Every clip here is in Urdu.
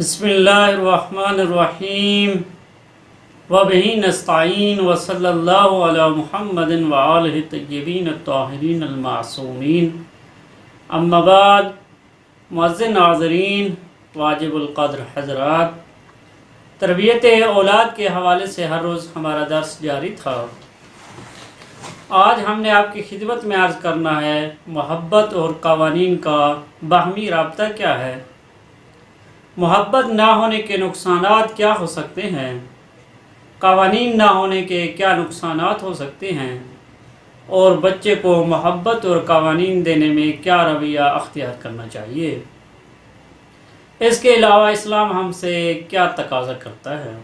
بسم اللہ الرحمن الرحیم وبہ نستعین وصلی اللہ علی محمد وآلہ الطیبین الطاہرین المعصومین اما بعد، معزز ناظرین، واجب القدر حضرات، تربیت اولاد کے حوالے سے ہر روز ہمارا درس جاری تھا۔ آج ہم نے آپ کی خدمت میں عرض کرنا ہے محبت اور قوانین کا باہمی رابطہ کیا ہے، محبت نہ ہونے کے نقصانات کیا ہو سکتے ہیں، قوانین نہ ہونے کے کیا نقصانات ہو سکتے ہیں، اور بچے کو محبت اور قوانین دینے میں کیا رویہ اختیار کرنا چاہیے۔ اس کے علاوہ اسلام ہم سے کیا تقاضا کرتا ہے۔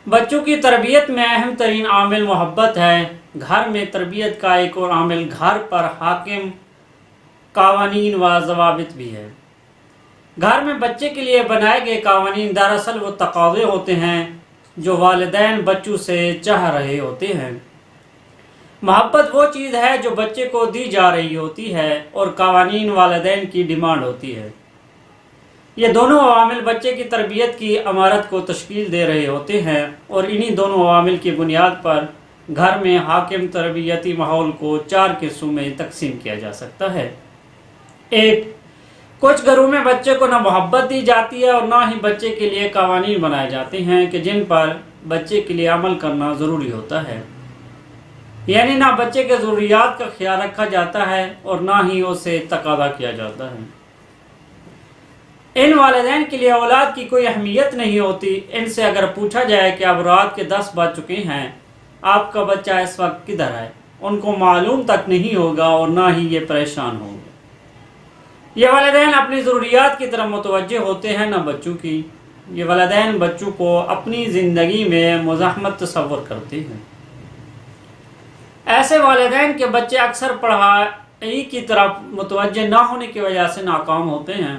بچوں کی تربیت میں اہم ترین عامل محبت ہے۔ گھر میں تربیت کا ایک اور عامل گھر پر حاکم قوانین و ضوابط بھی ہے۔ گھر میں بچے کے لیے بنائے گئے قوانین دراصل وہ تقاضے ہوتے ہیں جو والدین بچوں سے چاہ رہے ہوتے ہیں۔ محبت وہ چیز ہے جو بچے کو دی جا رہی ہوتی ہے اور قوانین والدین کی ڈیمانڈ ہوتی ہے۔ یہ دونوں عوامل بچے کی تربیت کی عمارت کو تشکیل دے رہے ہوتے ہیں، اور انہی دونوں عوامل کی بنیاد پر گھر میں حاکم تربیتی ماحول کو 4 حصوں میں تقسیم کیا جا سکتا ہے۔ 1، کچھ گھروں میں بچے کو نہ محبت دی جاتی ہے اور نہ ہی بچے کے لیے قوانین بنائے جاتے ہیں کہ جن پر بچے کے لیے عمل کرنا ضروری ہوتا ہے، یعنی نہ بچے کے ضروریات کا خیال رکھا جاتا ہے اور نہ ہی اسے تقاضا کیا جاتا ہے۔ ان والدین کے لیے اولاد کی کوئی اہمیت نہیں ہوتی۔ ان سے اگر پوچھا جائے کہ اب رات کے 10 بج چکے ہیں، آپ کا بچہ اس وقت کدھر ہے، ان کو معلوم تک نہیں ہوگا اور نہ ہی یہ پریشان ہوں گے۔ یہ والدین اپنی ضروریات کی طرف متوجہ ہوتے ہیں، نہ بچوں کی۔ یہ والدین بچوں کو اپنی زندگی میں مزاحمت تصور کرتے ہیں۔ ایسے والدین کے بچے اکثر پڑھائی کی طرف متوجہ نہ ہونے کی وجہ سے ناکام ہوتے ہیں۔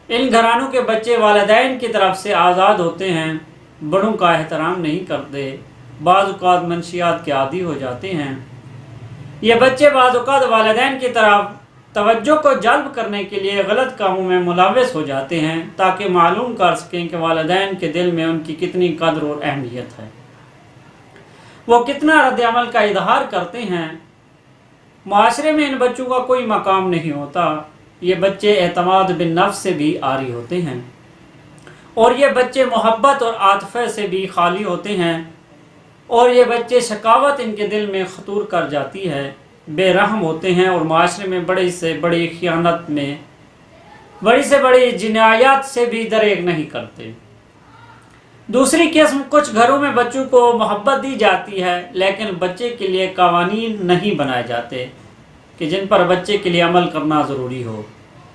ان گھرانوں کے بچے والدین کی طرف سے آزاد ہوتے ہیں، بڑوں کا احترام نہیں کرتے، بعض اوقات منشیات کے عادی ہو جاتے ہیں۔ یہ بچے بعض اوقات والدین کی طرف توجہ کو جلب کرنے کے لیے غلط کاموں میں ملوث ہو جاتے ہیں تاکہ معلوم کر سکیں کہ والدین کے دل میں ان کی کتنی قدر اور اہمیت ہے، وہ کتنا رد عمل کا اظہار کرتے ہیں۔ معاشرے میں ان بچوں کا کوئی مقام نہیں ہوتا۔ یہ بچے اعتماد بالنفس سے بھی عاری ہوتے ہیں، اور یہ بچے محبت اور عاطفے سے بھی خالی ہوتے ہیں، اور یہ بچے شقاوت ان کے دل میں خطور کر جاتی ہے، بے رحم ہوتے ہیں اور معاشرے میں بڑی سے بڑی خیانت میں بڑی سے بڑی جنایات سے بھی دریغ نہیں کرتے۔ دوسری قسم، کچھ گھروں میں بچوں کو محبت دی جاتی ہے لیکن بچے کے لیے قوانین نہیں بنائے جاتے کہ جن پر بچے کے لیے عمل کرنا ضروری ہو،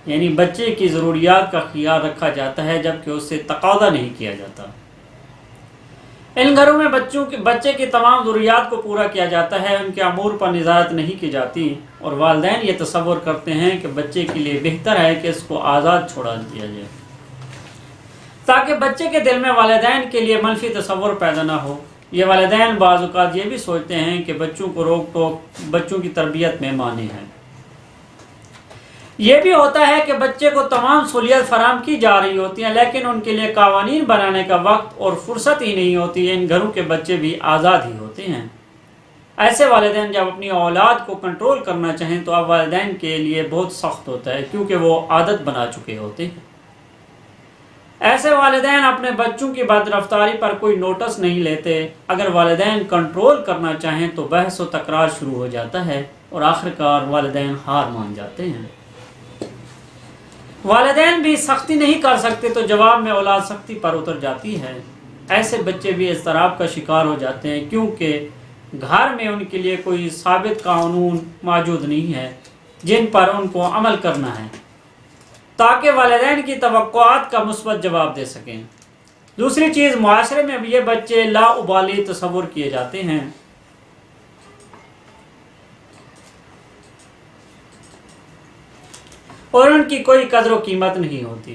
یعنی بچے کی ضروریات کا خیال رکھا جاتا ہے جبکہ اس سے تقاضا نہیں کیا جاتا۔ ان گھروں میں بچے کی تمام ضروریات کو پورا کیا جاتا ہے، ان کے امور پر نظارت نہیں کی جاتی، اور والدین یہ تصور کرتے ہیں کہ بچے کے لیے بہتر ہے کہ اس کو آزاد چھوڑا دیا جائے تاکہ بچے کے دل میں والدین کے لیے منفی تصور پیدا نہ ہو۔ یہ والدین بعض اوقات یہ بھی سوچتے ہیں کہ بچوں کو روک ٹوک بچوں کی تربیت میں مانع ہے۔ یہ بھی ہوتا ہے کہ بچے کو تمام سہولیات فراہم کی جا رہی ہوتی ہیں لیکن ان کے لیے قوانین بنانے کا وقت اور فرصت ہی نہیں ہوتی۔ ان گھروں کے بچے بھی آزاد ہی ہوتے ہیں۔ ایسے والدین جب اپنی اولاد کو کنٹرول کرنا چاہیں تو اب والدین کے لیے بہت سخت ہوتا ہے کیونکہ وہ عادت بنا چکے ہوتے ہیں۔ ایسے والدین اپنے بچوں کی بد رفتاری پر کوئی نوٹس نہیں لیتے۔ اگر والدین کنٹرول کرنا چاہیں تو بحث و تکرار شروع ہو جاتا ہے اور آخرکار والدین ہار مان جاتے ہیں۔ والدین بھی سختی نہیں کر سکتے تو جواب میں اولاد سختی پر اتر جاتی ہے۔ ایسے بچے بھی اضطراب کا شکار ہو جاتے ہیں کیونکہ گھر میں ان کے لیے کوئی ثابت قانون موجود نہیں ہے جن پر ان کو عمل کرنا ہے تاکہ والدین کی توقعات کا مثبت جواب دے سکیں۔ دوسری چیز، معاشرے میں بھی یہ بچے لاابالی تصور کیے جاتے ہیں۔ اور ان کی کوئی قدر و قیمت نہیں ہوتی۔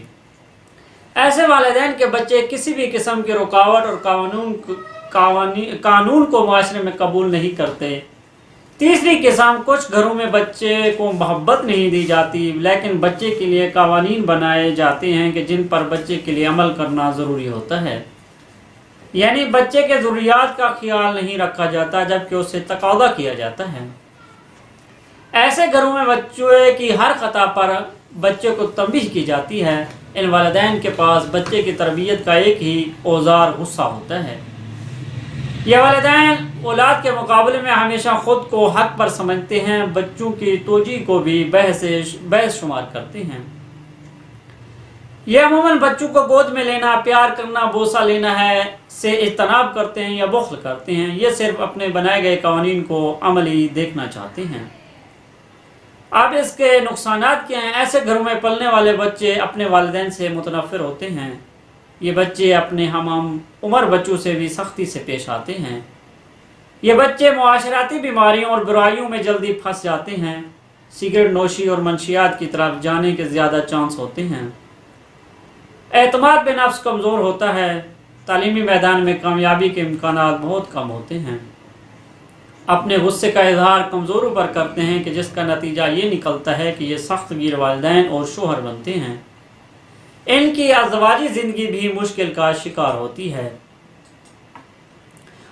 ایسے والدین کے بچے کسی بھی قسم کی رکاوٹ اور قانون کو معاشرے میں قبول نہیں کرتے۔ تیسری قسم، کچھ گھروں میں بچے کو محبت نہیں دی جاتی لیکن بچے کے لیے قوانین بنائے جاتے ہیں کہ جن پر بچے کے لیے عمل کرنا ضروری ہوتا ہے، یعنی بچے کے ضروریات کا خیال نہیں رکھا جاتا جبکہ اس سے تقاضا کیا جاتا ہے۔ ایسے گھروں میں بچے کی ہر خطا پر بچے کو تنبیہ کی جاتی ہے۔ ان والدین کے پاس بچے کی تربیت کا ایک ہی اوزار غصہ ہوتا ہے۔ یہ والدین اولاد کے مقابلے میں ہمیشہ خود کو حق پر سمجھتے ہیں، بچوں کی توجیہ کو بھی بحث شمار کرتے ہیں۔ یہ عموماً بچوں کو گود میں لینا، پیار کرنا، بوسہ لینا ہے سے اجتناب کرتے ہیں یا بخل کرتے ہیں۔ یہ صرف اپنے بنائے گئے قوانین کو عملی دیکھنا چاہتے ہیں۔ اب اس کے نقصانات کیا ہیں؟ ایسے گھروں میں پلنے والے بچے اپنے والدین سے متنفر ہوتے ہیں۔ یہ بچے اپنے ہم عمر بچوں سے بھی سختی سے پیش آتے ہیں۔ یہ بچے معاشرتی بیماریوں اور برائیوں میں جلدی پھنس جاتے ہیں۔ سگریٹ نوشی اور منشیات کی طرف جانے کے زیادہ چانس ہوتے ہیں۔ اعتماد بے نفس کمزور ہوتا ہے۔ تعلیمی میدان میں کامیابی کے امکانات بہت کم ہوتے ہیں۔ اپنے غصے کا اظہار کمزوروں پر کرتے ہیں کہ جس کا نتیجہ یہ نکلتا ہے کہ یہ سخت گیر والدین اور شوہر بنتے ہیں۔ ان کی ازدواجی زندگی بھی مشکل کا شکار ہوتی ہے۔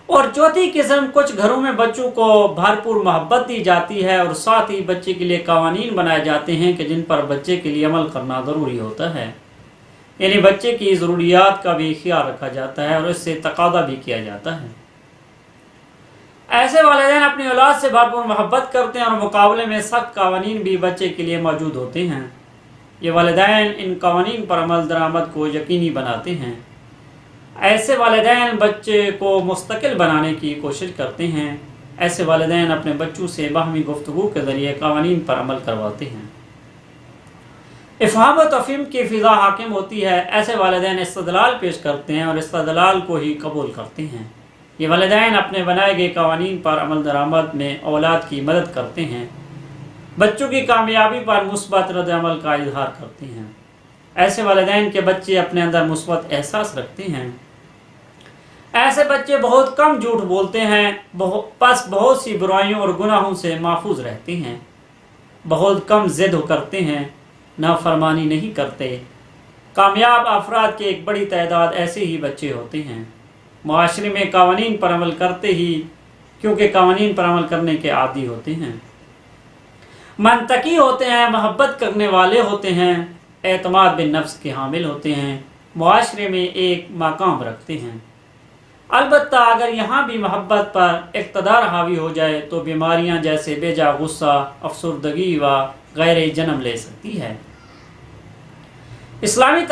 اور چوتھی قسم، کچھ گھروں میں بچوں کو بھرپور محبت دی جاتی ہے اور ساتھ ہی بچے کے لیے قوانین بنائے جاتے ہیں کہ جن پر بچے کے لیے عمل کرنا ضروری ہوتا ہے، یعنی بچے کی ضروریات کا بھی خیال رکھا جاتا ہے اور اس سے تقاضا بھی کیا جاتا ہے۔ ایسے والدین اپنی اولاد سے بھرپور محبت کرتے ہیں اور مقابلے میں سخت قوانین بھی بچے کے لیے موجود ہوتے ہیں۔ یہ والدین ان قوانین پر عمل درآمد کو یقینی بناتے ہیں۔ ایسے والدین بچے کو مستقل بنانے کی کوشش کرتے ہیں۔ ایسے والدین اپنے بچوں سے باہمی گفتگو کے ذریعے قوانین پر عمل کرواتے ہیں۔ افہام و تفہیم کی فضا حاکم ہوتی ہے۔ ایسے والدین استدلال پیش کرتے ہیں اور استدلال کو ہی قبول کرتے ہیں۔ یہ والدین اپنے بنائے گئے قوانین پر عمل درآمد میں اولاد کی مدد کرتے ہیں، بچوں کی کامیابی پر مثبت رد عمل کا اظہار کرتے ہیں۔ ایسے والدین کے بچے اپنے اندر مثبت احساس رکھتے ہیں۔ ایسے بچے بہت کم جھوٹ بولتے ہیں، پس بہت سی برائیوں اور گناہوں سے محفوظ رہتے ہیں، بہت کم ضد کرتے ہیں، نافرمانی نہیں کرتے۔ کامیاب افراد کی ایک بڑی تعداد ایسے ہی بچے ہوتے ہیں، معاشرے میں قوانین پر عمل کرتے ہی کیونکہ قوانین پر عمل کرنے کے عادی ہوتے ہیں، منطقی ہوتے ہیں، محبت کرنے والے ہوتے ہیں، اعتماد بالنفس کے حامل ہوتے ہیں، معاشرے میں ایک مقام رکھتے ہیں۔ البتہ اگر یہاں بھی محبت پر اقتدار حاوی ہو جائے تو بیماریاں جیسے بے جا غصہ، افسردگی و غیرہ جنم لے سکتی ہے۔ اسلامی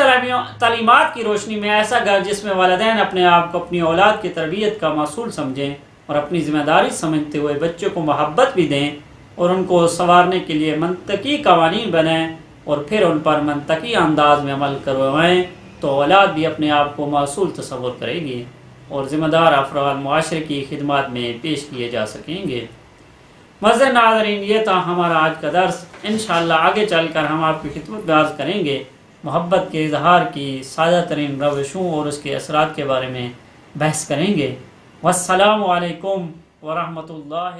تعلیمات کی روشنی میں ایسا گھر جس میں والدین اپنے آپ کو اپنی اولاد کی تربیت کا مسئول سمجھیں اور اپنی ذمہ داری سمجھتے ہوئے بچوں کو محبت بھی دیں اور ان کو سنوارنے کے لیے منطقی قوانین بنائیں اور پھر ان پر منطقی انداز میں عمل کروائیں تو اولاد بھی اپنے آپ کو مسئول تصور کرے گی اور ذمہ دار افراد معاشرے کی خدمات میں پیش کیے جا سکیں گے۔ معزز ناظرین، یہ تھا ہمارا آج کا درس۔ انشاءاللہ آگے چل کر ہم آپ کی خدمت میں عرض کریں گے، محبت کے اظہار کی سادہ ترین روشوں اور اس کے اثرات کے بارے میں بحث کریں گے۔ والسلام علیکم ورحمۃ اللہ